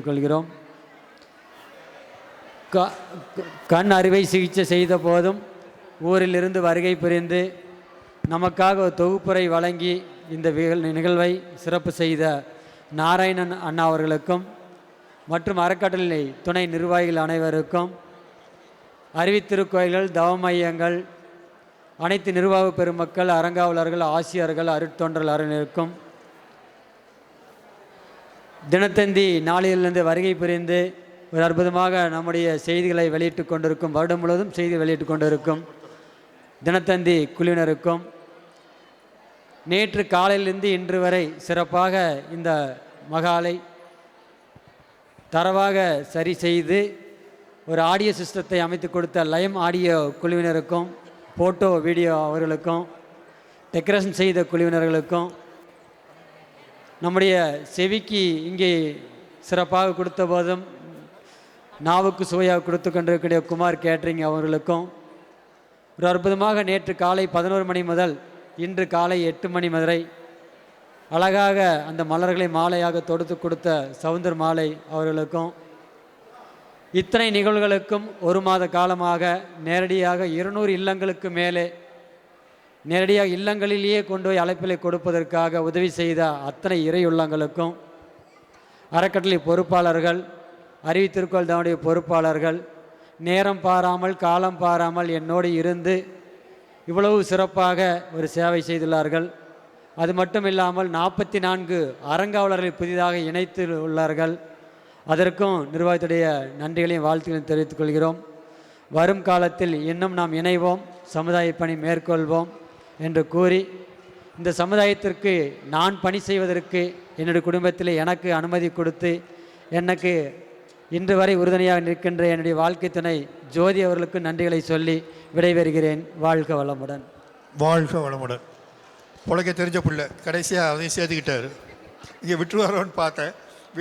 கொள்கிறோம். கண் அறுவை சிகிச்சை செய்த போதும் ஊரிலிருந்து வருகை புரிந்து நமக்காக ஒரு தொகுப்புரை வழங்கி இந்த நிகழ்வை சிறப்பு செய்த நாராயணன் அண்ணா அவர்களுக்கும் மற்றும் அறக்கட்டளை துணை நிர்வாகிகள் அனைவருக்கும், அறிவித்திருக்கோயில்கள், தவ மையங்கள், அனைத்து நிர்வாக பெருமக்கள், அறங்காவலர்கள், ஆசிரியர்கள், அருட்தொண்டர்கள் அனைவருக்கும், தினத்தந்தி நாளிலிருந்து வருகை புரிந்து ஒரு அற்புதமாக நம்முடைய செய்திகளை வெளியிட்டு கொண்டிருக்கும், வருடம் முழுவதும் செய்தி வெளியிட்டு கொண்டிருக்கும் தினத்தந்தி குழுவினருக்கும், நேற்று காலையிலிருந்து இன்று வரை சிறப்பாக இந்த மகாலை தரவாக சரி செய்து ஒரு ஆடியோ சிஸ்டத்தை அமைத்து கொடுத்த லயம் ஆடியோ குழுவினருக்கும், ஃபோட்டோ வீடியோ அவர்களுக்கும், டெக்கரேஷன் செய்த குழுவினர்களுக்கும், நம்முடைய செவிக்கு இங்கே சிறப்பாக கொடுத்த போதும் நாவுக்கு சுவையாக கொடுத்து கொண்டிருக்கிற குமார் கேட்ரிங் அவர்களுக்கும், ஒரு அற்புதமாக நேற்று காலை 11 மணி முதல் இன்று காலை 8 மணி வரை அழகாக அந்த மலர்களை மாலையாக தொடுத்து கொடுத்த சவுந்தர் மாலை அவர்களுக்கும், இத்தனை நிகழ்வுகளுக்கும் ஒரு மாத காலமாக நேரடியாக 200 இல்லங்களுக்கு மேலே நேரடியாக இல்லங்களிலேயே கொண்டு போய் அழைப்பிலை கொடுப்பதற்காக உதவி செய்த அத்தனை இறை உள்ளங்களுக்கும், அறக்கட்டளை பொறுப்பாளர்கள், அறிவித்திருக்கோள் தன்னுடைய பொறுப்பாளர்கள், நேரம் பாராமல் காலம் பாராமல் என்னோடு இருந்து இவ்வளவு சிறப்பாக ஒரு சேவை செய்துள்ளார்கள். அது மட்டும் இல்லாமல் 44 அறங்காவலர்களை புதிதாக இணைத்து உள்ளார்கள். அதற்கும் நிர்வாகத்துடைய நன்றிகளையும் வாழ்த்துக்களையும் தெரிவித்துக் கொள்கிறோம். வரும் காலத்தில் இன்னும் நாம் இணைவோம், சமுதாய பணி மேற்கொள்வோம் என்று கூறி, இந்த சமுதாயத்திற்கு நான் பணி செய்வதற்கு என்னுடைய குடும்பத்தில் எனக்கு அனுமதி கொடுத்து எனக்கு இன்று வரை உறுதுணையாக நிற்கின்ற என்னுடைய வாழ்க்கை துணை ஜோதி அவர்களுக்கு நன்றிகளை சொல்லி விடைபெறுகிறேன். வாழ்க வளமுடன். வாழ்க வளமுடன். புழைக்க தெரிஞ்ச பிள்ளை கடைசியாக அதையும் சேர்த்துக்கிட்டார். இங்கே விட்டுருவாரோன்னு பார்த்தேன்.